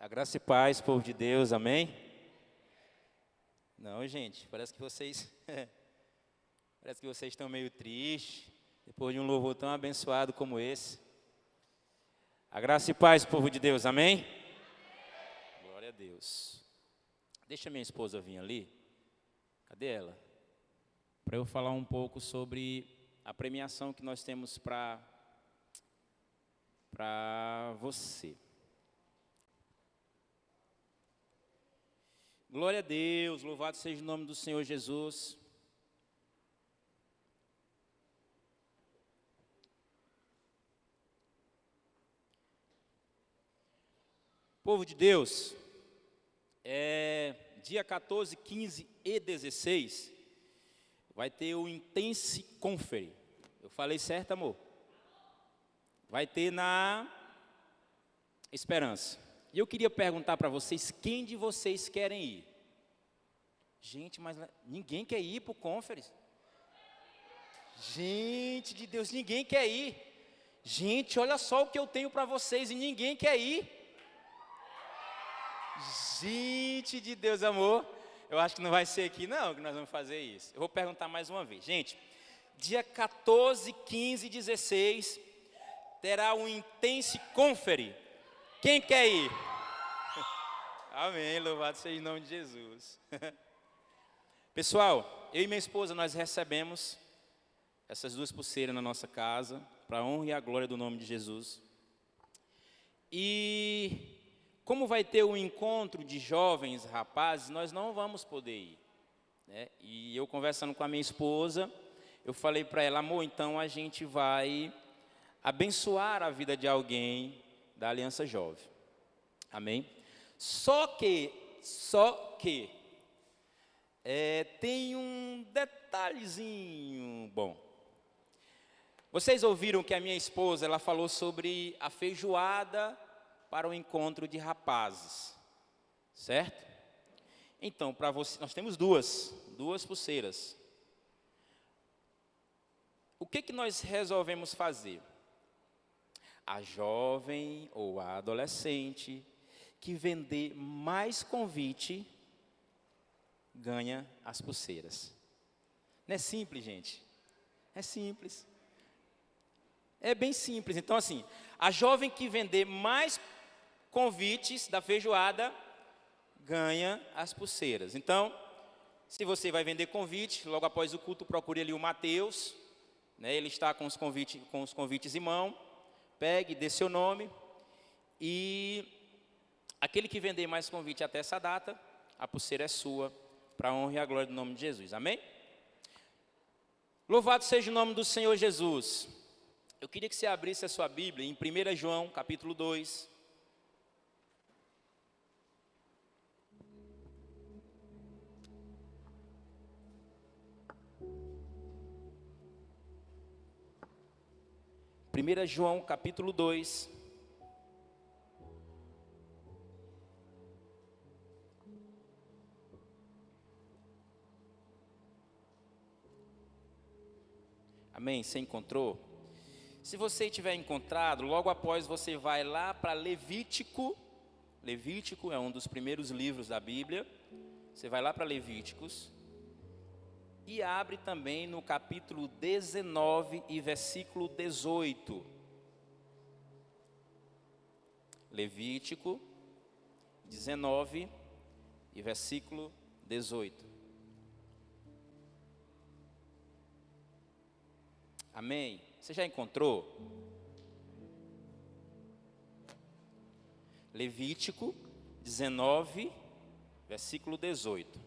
A graça e paz, povo de Deus, amém? Não, gente, parece que vocês estão meio tristes, depois de um louvor tão abençoado como esse. A graça e paz, povo de Deus, amém? Glória a Deus. Deixa minha esposa vir ali. Cadê ela? Para eu falar um pouco sobre a premiação que nós temos para você. Glória a Deus, louvado seja o nome do Senhor Jesus. Povo de Deus, dia 14, 15 e 16, vai ter o Intense Conference. Eu falei certo, amor? Vai ter na Esperança. E eu queria perguntar para vocês, quem de vocês querem ir? Gente, mas ninguém quer ir para o Conference. Gente de Deus, ninguém quer ir. Gente, olha só o que eu tenho para vocês e ninguém quer ir. Gente de Deus, amor, eu acho que não vai ser aqui não que nós vamos fazer isso. Eu vou perguntar mais uma vez. Gente, dia 14, 15 e 16, terá um Intense Conference. Quem quer ir? Amém, louvado seja o nome de Jesus. Pessoal, eu e minha esposa, nós recebemos essas duas pulseiras na nossa casa, para a honra e a glória do nome de Jesus. E como vai ter um encontro de jovens, rapazes, nós não vamos poder ir, né? E eu conversando com a minha esposa, eu falei para ela, amor, então a gente vai abençoar a vida de alguém da Aliança Jovem. Amém? Só que, tem um detalhezinho bom. Vocês ouviram que a minha esposa, ela falou sobre a feijoada para o encontro de rapazes, certo? Então, para você, nós temos duas pulseiras. O que nós resolvemos fazer? A jovem ou a adolescente que vender mais convite ganha as pulseiras. Não é simples, gente? É simples. É bem simples. Então, assim, a jovem que vender mais convites da feijoada ganha as pulseiras. Então, se você vai vender convite, logo após o culto, procure ali o Mateus, né? Ele está com os convites em mão. Pegue, dê seu nome e aquele que vender mais convite até essa data, a pulseira é sua, para a honra e a glória do nome de Jesus. Amém? Louvado seja o nome do Senhor Jesus. Eu queria que você abrisse a sua Bíblia em 1 João, capítulo 2. Primeira João, capítulo 2. Amém? Você encontrou? Se você tiver encontrado, logo após você vai lá para Levítico. Levítico é um dos primeiros livros da Bíblia. Você vai lá para Levíticos. E abre também no capítulo 19 e versículo 18. Levítico 19 e versículo 18. Amém? Você já encontrou? Levítico 19, versículo 18.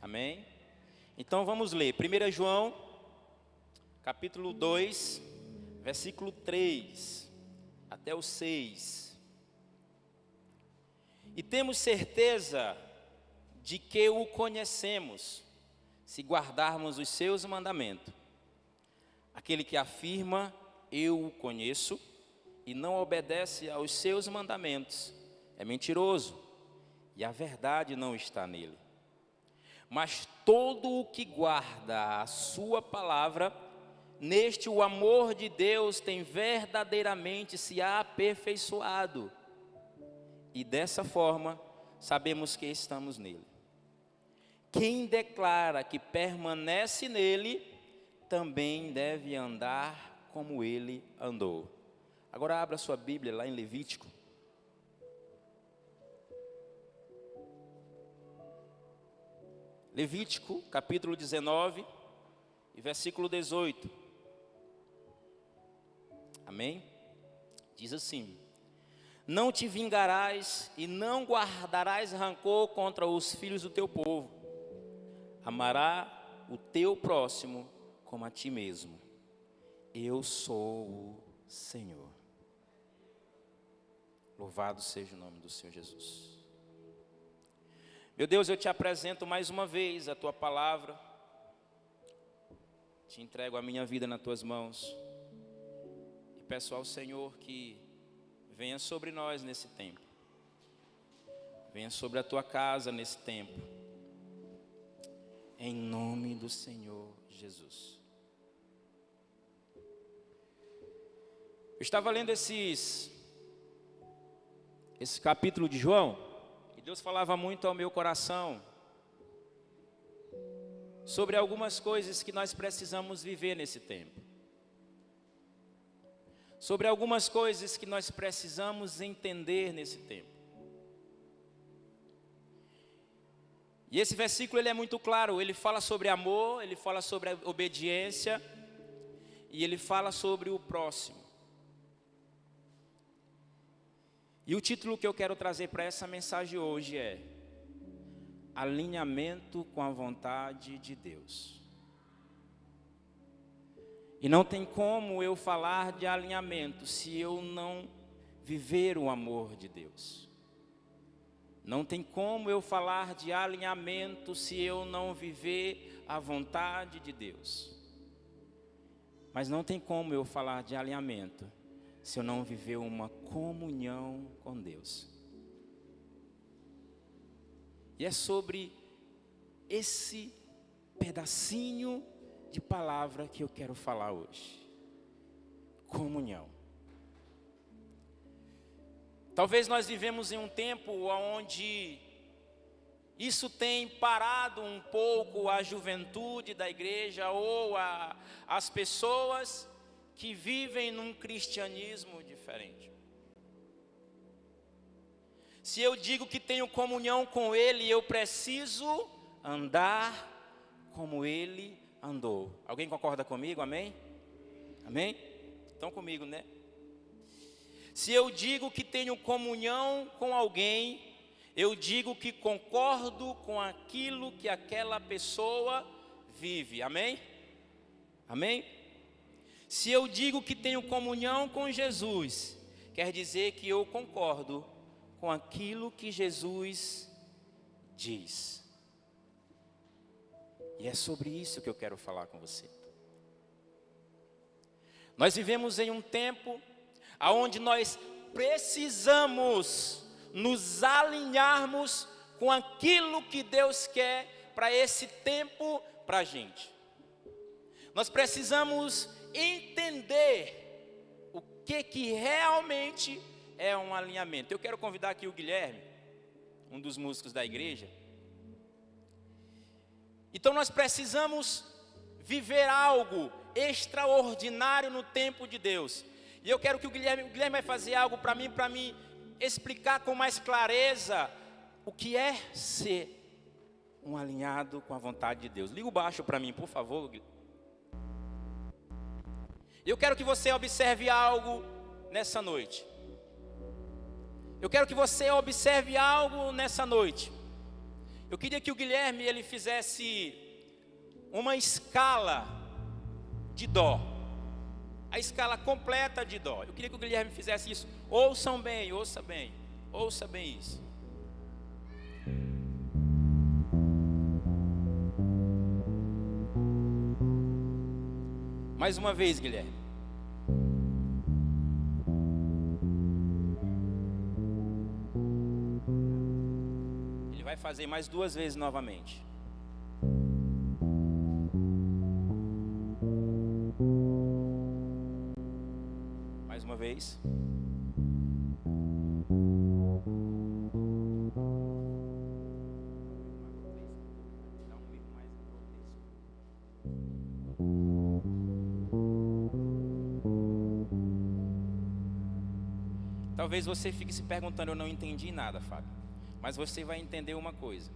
Amém? Então vamos ler. 1 João, capítulo 2, versículo 3 até o 6. E temos certeza de que o conhecemos, se guardarmos os seus mandamentos. Aquele que afirma, eu o conheço, e não obedece aos seus mandamentos, é mentiroso, e a verdade não está nele. Mas todo o que guarda a sua palavra, neste o amor de Deus tem verdadeiramente se aperfeiçoado, e dessa forma sabemos que estamos nele. Quem declara que permanece nele, também deve andar como ele andou. Agora abra sua Bíblia lá em Levítico. Levítico, capítulo 19, e versículo 18. Amém? Diz assim: não te vingarás e não guardarás rancor contra os filhos do teu povo. Amará o teu próximo como a ti mesmo. Eu sou o Senhor. Louvado seja o nome do Senhor Jesus. Meu Deus, eu te apresento mais uma vez a tua palavra. Te entrego a minha vida nas tuas mãos. E peço ao Senhor que venha sobre nós nesse tempo. Venha sobre a tua casa nesse tempo. Em nome do Senhor Jesus. Eu estava lendo esse capítulo de João, e Deus falava muito ao meu coração sobre algumas coisas que nós precisamos viver nesse tempo. Sobre algumas coisas que nós precisamos entender nesse tempo. E esse versículo ele é muito claro, ele fala sobre amor, ele fala sobre obediência, e ele fala sobre o próximo. E o título que eu quero trazer para essa mensagem hoje é alinhamento com a vontade de Deus. E não tem como eu falar de alinhamento se eu não viver o amor de Deus. Não tem como eu falar de alinhamento se eu não viver a vontade de Deus. Mas não tem como eu falar de alinhamento se eu não viver uma comunhão com Deus. E é sobre esse pedacinho de palavra que eu quero falar hoje. Comunhão. Talvez nós vivemos em um tempo onde isso tem parado um pouco a juventude da igreja ou as pessoas que vivem num cristianismo diferente. Se eu digo que tenho comunhão com Ele, eu preciso andar como Ele andou. Alguém concorda comigo? Amém? Amém? Estão comigo, né? Se eu digo que tenho comunhão com alguém, eu digo que concordo com aquilo que aquela pessoa vive. Amém? Amém? Se eu digo que tenho comunhão com Jesus, quer dizer que eu concordo com aquilo que Jesus diz. E é sobre isso que eu quero falar com você. Nós vivemos em um tempo onde nós precisamos nos alinharmos com aquilo que Deus quer para esse tempo para a gente. Nós precisamos entender o que realmente é um alinhamento. Eu quero convidar aqui o Guilherme, um dos músicos da igreja. Então nós precisamos viver algo extraordinário no tempo de Deus. E eu quero que o Guilherme vai fazer algo para mim explicar com mais clareza o que é ser um alinhado com a vontade de Deus. Liga o baixo para mim, por favor. Eu quero que você observe algo nessa noite. Eu quero que você observe algo nessa noite. Eu queria que o Guilherme ele fizesse uma escala de dó. A escala completa de dó. Eu queria que o Guilherme fizesse isso. Ouça bem isso. Mais uma vez, Guilherme. Ele vai fazer mais 2 vezes novamente. uma vez. Talvez você fique se perguntando, eu não entendi nada, Fábio. Mas você vai entender uma coisa.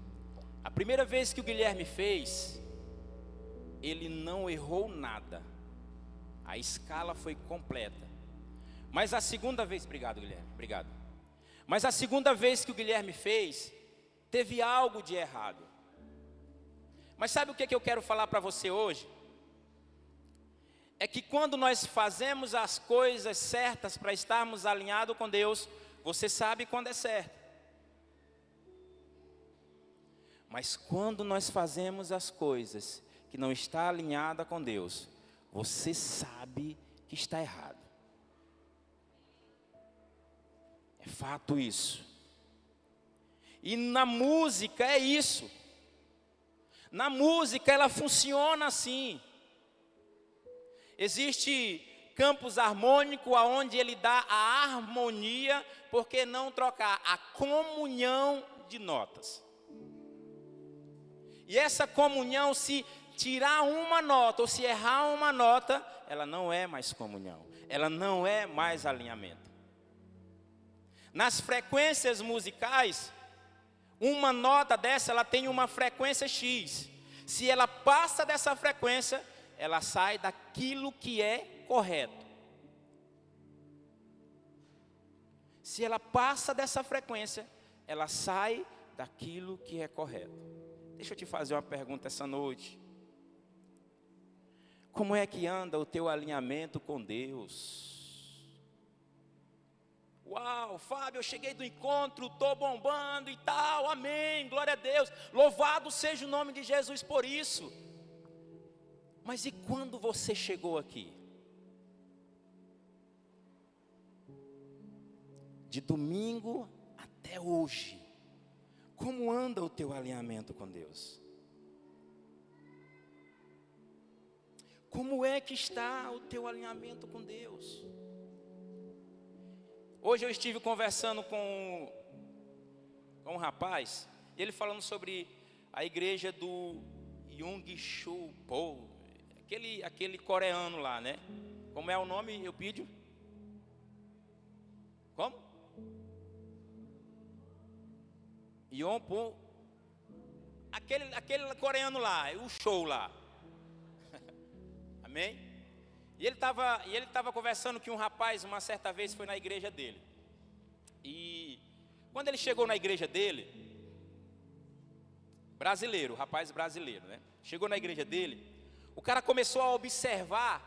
A primeira vez que o Guilherme fez, ele não errou nada. A escala foi completa. Mas a segunda vez, obrigado Guilherme, obrigado. Mas a segunda vez que o Guilherme fez, teve algo de errado. Mas sabe o que eu quero falar para você hoje? É que quando nós fazemos as coisas certas para estarmos alinhados com Deus, você sabe quando é certo. Mas quando nós fazemos as coisas que não está alinhada com Deus, você sabe que está errado. É fato isso. E na música é isso. Na música ela funciona assim. Existe campos harmônico aonde ele dá a harmonia, por que não trocar a comunhão de notas? E essa comunhão, se tirar uma nota ou se errar uma nota, ela não é mais comunhão, ela não é mais alinhamento. Nas frequências musicais, uma nota dessa, ela tem uma frequência X. Se ela passa dessa frequência, ela sai daquilo que é correto. Se ela passa dessa frequência, ela sai daquilo que é correto. Deixa eu te fazer uma pergunta essa noite. Como é que anda o teu alinhamento com Deus? Uau, Fábio, eu cheguei do encontro, estou bombando e tal, amém, glória a Deus. Louvado seja o nome de Jesus por isso. Mas e quando você chegou aqui? De domingo até hoje, como anda o teu alinhamento com Deus? Como é que está o teu alinhamento com Deus? Hoje eu estive conversando com um rapaz, e ele falando sobre a igreja do Jung Soo Po, aquele coreano lá, né? Como é o nome, Eupídio? Como? Yonpo, aquele coreano lá, o show lá. Amém? E ele estava conversando que um rapaz, uma certa vez, foi na igreja dele. E quando ele chegou na igreja dele, brasileiro, rapaz brasileiro, né? Chegou na igreja dele, o cara começou a observar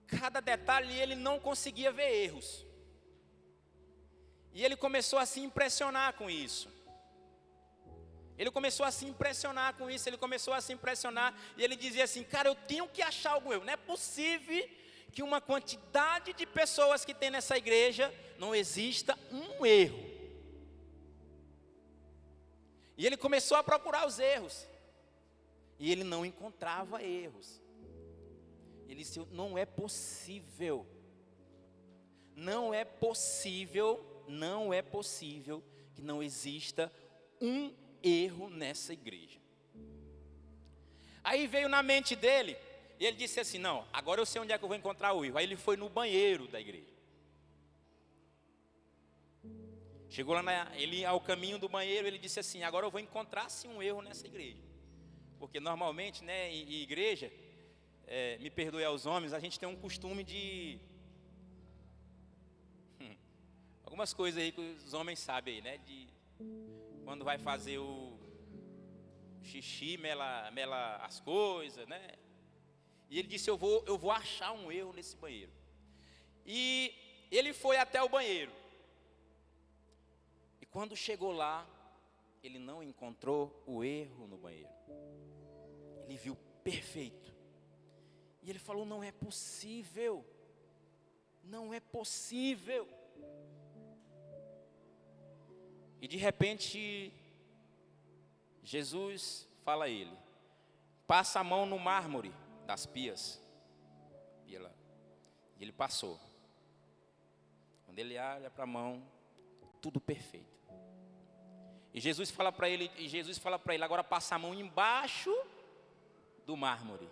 cada detalhe e ele não conseguia ver erros. E ele começou a se impressionar com isso. Ele começou a se impressionar com isso, e ele dizia assim, cara, eu tenho que achar algum erro. Não é possível que uma quantidade de pessoas que tem nessa igreja não exista um erro. E ele começou a procurar os erros. E ele não encontrava erros. Ele disse, não é possível. Não é possível que não exista um erro nessa igreja. Aí veio na mente dele, e ele disse assim, não, agora eu sei onde é que eu vou encontrar o erro. Aí ele foi no banheiro da igreja. Chegou lá, ele ao caminho do banheiro, ele disse assim, agora eu vou encontrar sim um erro nessa igreja. Porque normalmente, né, em igreja, me perdoe aos homens, a gente tem um costume de... algumas coisas aí que os homens sabem aí, né, de... quando vai fazer o xixi, mela as coisas, né? E ele disse, eu vou achar um erro nesse banheiro. E ele foi até o banheiro. E quando chegou lá, ele não encontrou o erro no banheiro. Ele viu perfeito. E ele falou, não é possível. Não é possível. E de repente, Jesus fala a ele, passa a mão no mármore das pias. E ele passou. Quando ele olha para a mão, tudo perfeito. E Jesus fala para ele, agora passa a mão embaixo do mármore.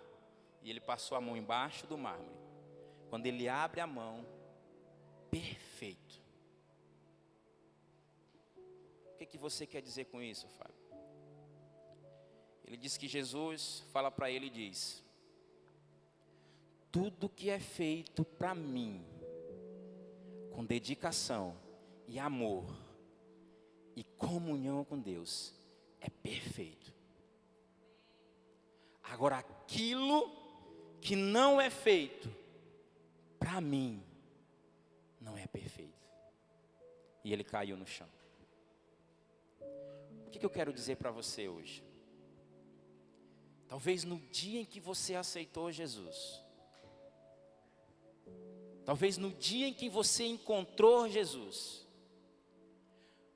E ele passou a mão embaixo do mármore. Quando ele abre a mão, perfeito. O que você quer dizer com isso, Fábio? Ele diz que Jesus fala para ele e diz: tudo que é feito para mim, com dedicação e amor e comunhão com Deus, é perfeito. Agora, aquilo que não é feito para mim, não é perfeito. E ele caiu no chão. O que eu quero dizer para você hoje? Talvez no dia em que você aceitou Jesus, talvez no dia em que você encontrou Jesus,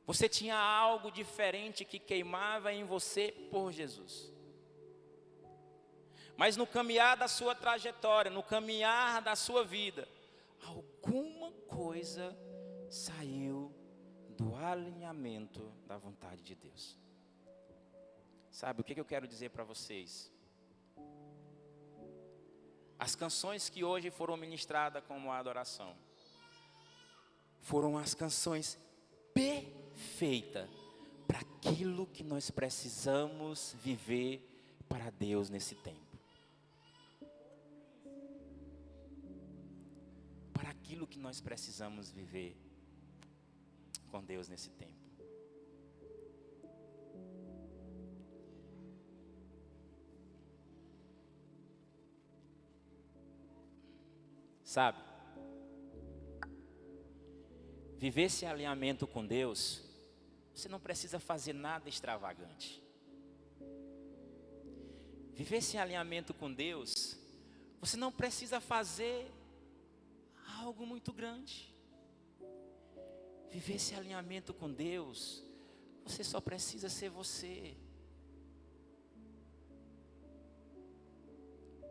você tinha algo diferente que queimava em você por Jesus. Mas no caminhar da sua trajetória, no caminhar da sua vida, alguma coisa saiu do alinhamento da vontade de Deus. Sabe o que eu quero dizer para vocês? As canções que hoje foram ministradas como adoração, foram as canções perfeitas para aquilo que nós precisamos viver para Deus nesse tempo. Para aquilo que nós precisamos viver com Deus nesse tempo. Sabe? Viver esse alinhamento com Deus, você não precisa fazer nada extravagante. Viver esse alinhamento com Deus, você não precisa fazer algo muito grande. Viver esse alinhamento com Deus, você só precisa ser você.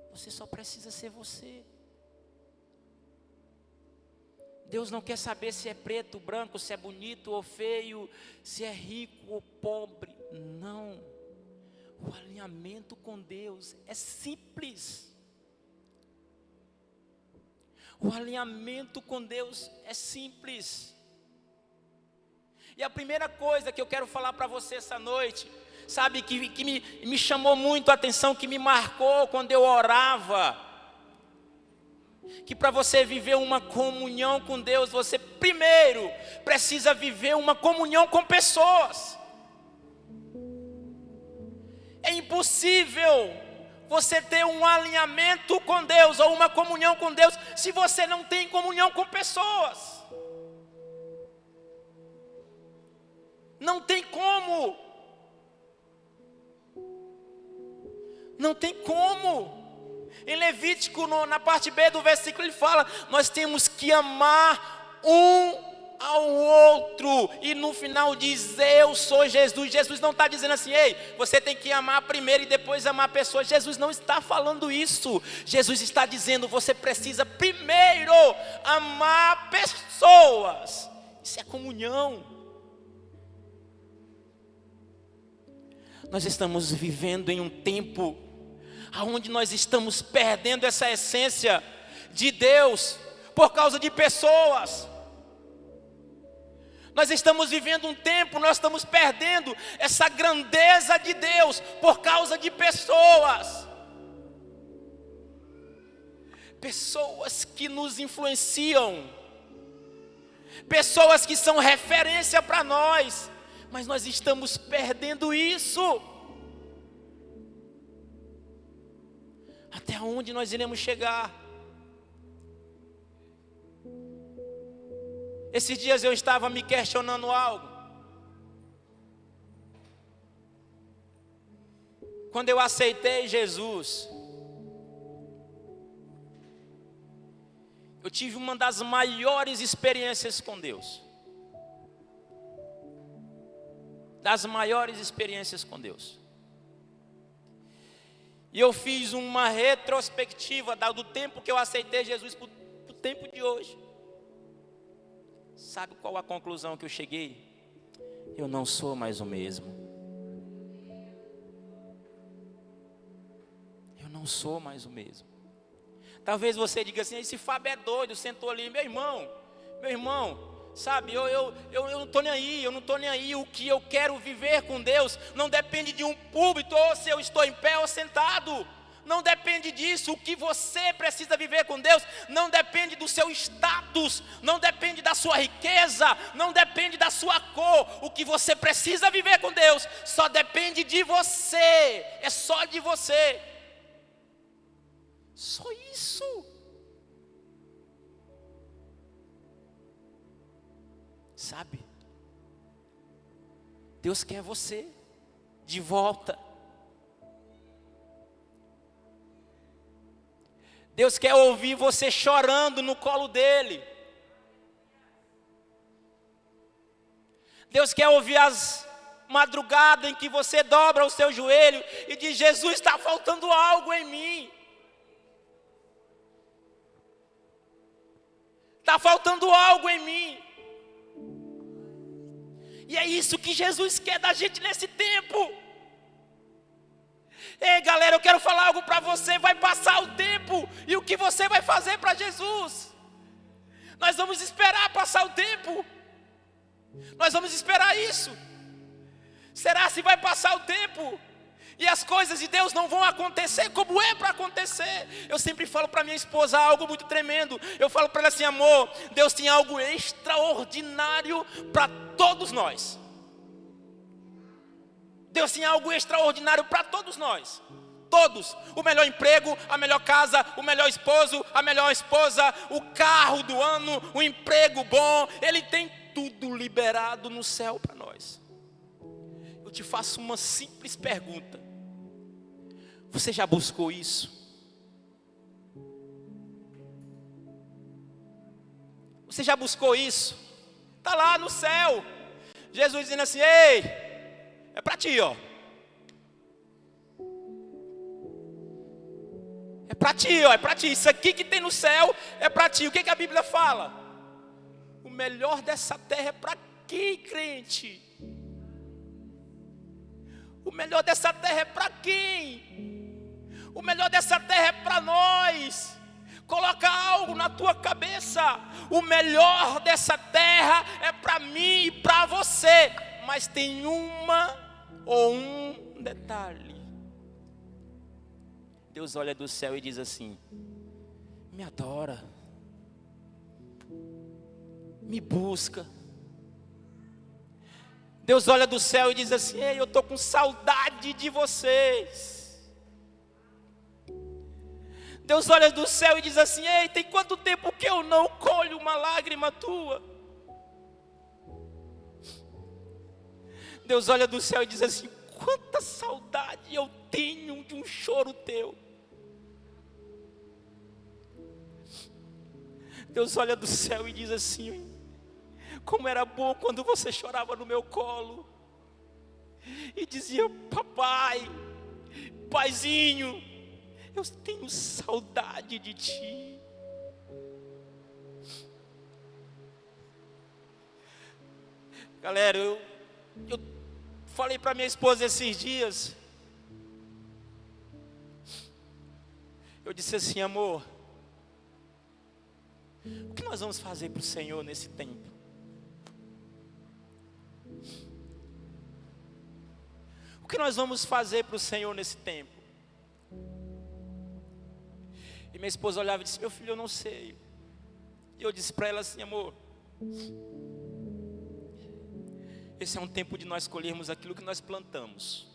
Você só precisa ser você. Deus não quer saber se é preto, branco, se é bonito ou feio, se é rico ou pobre. Não. O alinhamento com Deus é simples. O alinhamento com Deus é simples. E a primeira coisa que eu quero falar para você essa noite, sabe, que me chamou muito a atenção, que me marcou quando eu orava, que para você viver uma comunhão com Deus, você primeiro precisa viver uma comunhão com pessoas. É impossível você ter um alinhamento com Deus ou uma comunhão com Deus se você não tem comunhão com pessoas. Não tem como. Não tem como. Em Levítico, na parte B do versículo, ele fala: nós temos que amar um ao outro. E no final diz: eu sou Jesus. Jesus não está dizendo assim: ei, você tem que amar primeiro e depois amar pessoas. Jesus não está falando isso. Jesus está dizendo: você precisa primeiro amar pessoas. Isso é comunhão. Nós estamos vivendo em um tempo onde nós estamos perdendo essa essência de Deus por causa de pessoas. Nós estamos vivendo um tempo, nós estamos perdendo essa grandeza de Deus por causa de pessoas. Pessoas que nos influenciam, pessoas que são referência para nós, mas nós estamos perdendo isso. Até onde nós iremos chegar? Esses dias eu estava me questionando algo. Quando eu aceitei Jesus, eu tive uma das maiores experiências com Deus. Das maiores experiências com Deus. E eu fiz uma retrospectiva do tempo que eu aceitei Jesus para o tempo de hoje. Sabe qual a conclusão que eu cheguei? Eu não sou mais o mesmo. Eu não sou mais o mesmo. Talvez você diga assim: esse Fábio é doido, sentou ali. Meu irmão, sabe, eu não estou nem aí, eu não estou nem aí. O que eu quero viver com Deus não depende de um púlpito, ou se eu estou em pé ou sentado. Não depende disso. O que você precisa viver com Deus não depende do seu status, não depende da sua riqueza, não depende da sua cor. O que você precisa viver com Deus só depende de você. É só de você. Só isso. Sabe? Deus quer você de volta. Deus quer ouvir você chorando no colo dele. Deus quer ouvir as madrugadas em que você dobra o seu joelho e diz: Jesus, está faltando algo em mim. Está faltando algo em mim. E é isso que Jesus quer da gente nesse tempo. Ei, galera, eu quero falar algo para você. Vai passar o tempo, e o que você vai fazer para Jesus? Nós vamos esperar passar o tempo. Nós vamos esperar isso. Será se vai passar o tempo e as coisas de Deus não vão acontecer como é para acontecer? Eu sempre falo para minha esposa algo muito tremendo. Eu falo para ela assim: amor, Deus tem algo extraordinário para todos nós. Deus tem algo extraordinário para todos nós. Todos. O melhor emprego, a melhor casa, o melhor esposo, a melhor esposa, o carro do ano, o emprego bom. Ele tem tudo liberado no céu para nós. Eu te faço uma simples pergunta: você já buscou isso? Você já buscou isso? Está lá no céu. Jesus dizendo assim: ei, é para ti, ó. É para ti, ó, é para ti. Isso aqui que tem no céu é para ti. O que a Bíblia fala? O melhor dessa terra é para quem, crente? O melhor dessa terra é para quem? O melhor dessa terra é para nós. Coloca algo na tua cabeça. O melhor dessa terra é para mim e para você. Mas tem um detalhe. Deus olha do céu e diz assim: me adora, me busca. Deus olha do céu e diz assim: ei, eu estou com saudade de vocês. Deus olha do céu e diz assim: ei, tem quanto tempo que eu não colho uma lágrima tua? Deus olha do céu e diz assim: quanta saudade eu tenho de um choro teu. Deus olha do céu e diz assim: como era bom quando você chorava no meu colo e dizia: papai, paizinho, eu tenho saudade de ti. Galera, eu falei para minha esposa esses dias. Eu disse assim: amor, o que nós vamos fazer para o Senhor nesse tempo? O que nós vamos fazer para o Senhor nesse tempo? E minha esposa olhava e disse: meu filho, eu não sei. E eu disse para ela assim: amor, esse é um tempo de nós colhermos aquilo que nós plantamos.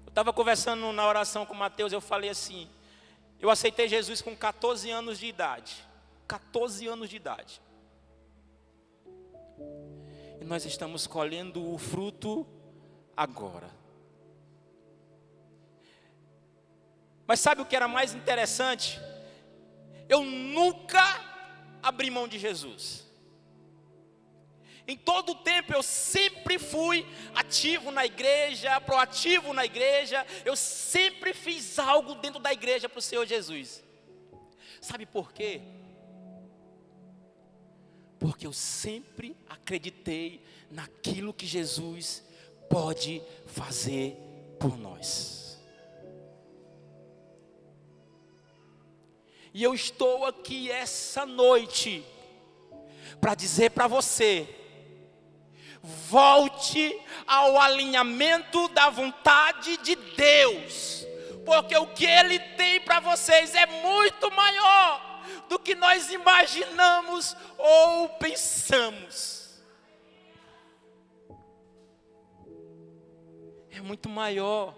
Eu estava conversando na oração com o Mateus, eu falei assim: eu aceitei Jesus com 14 anos de idade. 14 anos de idade. E nós estamos colhendo o fruto agora. Mas sabe o que era mais interessante? Eu nunca abri mão de Jesus. Em todo o tempo eu sempre fui ativo na igreja, proativo na igreja. Eu sempre fiz algo dentro da igreja para o Senhor Jesus. Sabe por quê? Porque eu sempre acreditei naquilo que Jesus pode fazer por nós. E eu estou aqui essa noite para dizer para você: volte ao alinhamento da vontade de Deus, porque o que Ele tem para vocês é muito maior do que nós imaginamos ou pensamos. É muito maior.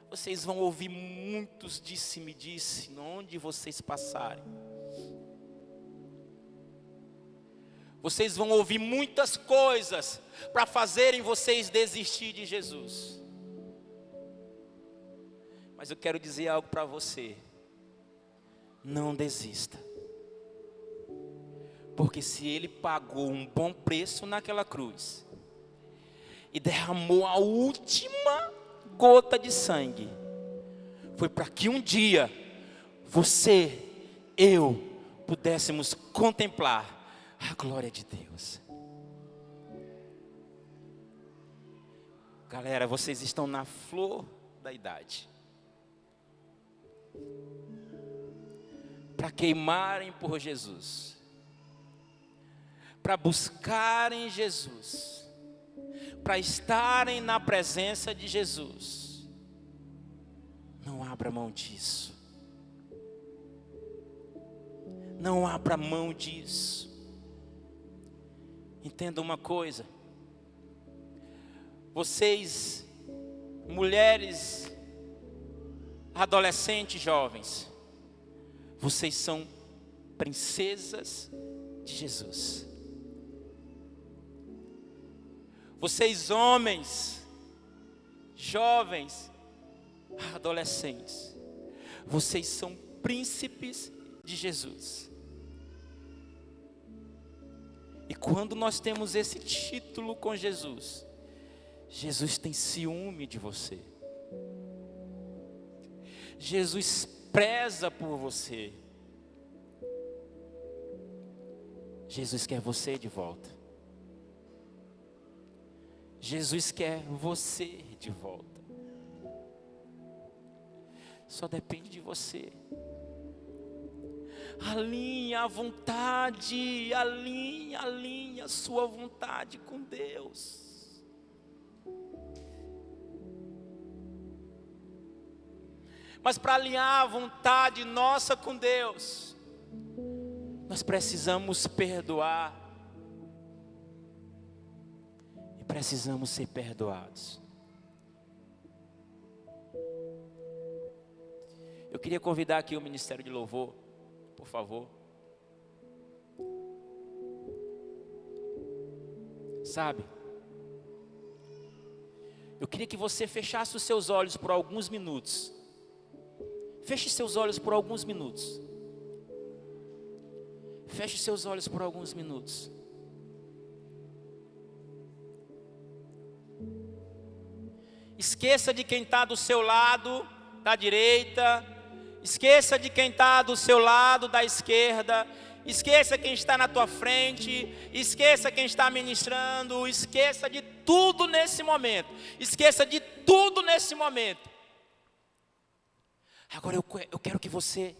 Vocês vão ouvir muitos disse-me disse, onde vocês passarem. Vocês vão ouvir muitas coisas para fazerem vocês desistir de Jesus. Mas eu quero dizer algo para você. Não desista. Porque se Ele pagou um bom preço naquela cruz e derramou a última gota de sangue, foi para que um dia você, eu, pudéssemos contemplar a glória de Deus. Galera, vocês estão na flor da idade para queimarem por Jesus, para buscarem Jesus, para estarem na presença de Jesus. Não abra mão disso. Não abra mão disso. Entenda uma coisa. Vocês, mulheres, adolescentes, jovens, vocês são princesas de Jesus. Vocês, homens, jovens, adolescentes, vocês são príncipes de Jesus. E quando nós temos esse título com Jesus, Jesus tem ciúme de você. Jesus preza por você. Jesus quer você de volta. Jesus quer você de volta. Só depende de você. Alinhe a vontade, alinhe a sua vontade com Deus. Mas para alinhar a vontade nossa com Deus, nós precisamos perdoar. E precisamos ser perdoados. Eu queria convidar aqui o Ministério de Louvor, por favor. Sabe, eu queria que você fechasse os seus olhos por alguns minutos. Feche seus olhos por alguns minutos. Feche seus olhos por alguns minutos. Esqueça de quem está do seu lado, da direita. Esqueça de quem está do seu lado, da esquerda. Esqueça quem está na tua frente. Esqueça quem está ministrando. Esqueça de tudo nesse momento. Esqueça de tudo nesse momento. Agora eu quero que você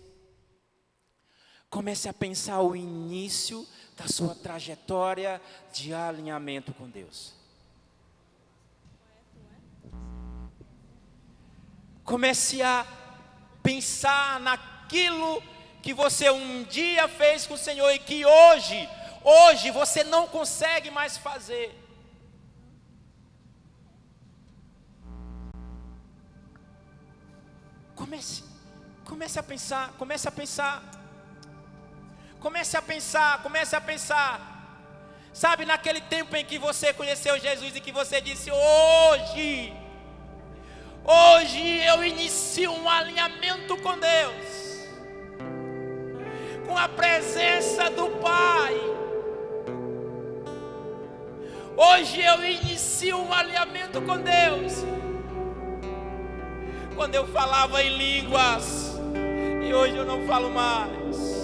comece a pensar o início da sua trajetória de alinhamento com Deus. Comece a pensar naquilo que você um dia fez com o Senhor e que hoje você não consegue mais fazer. Comece a pensar. Sabe, naquele tempo em que você conheceu Jesus e que você disse: hoje eu inicio um alinhamento com Deus, com a presença do Pai. Hoje eu inicio um alinhamento com Deus. Quando eu falava em línguas, e hoje eu não falo mais.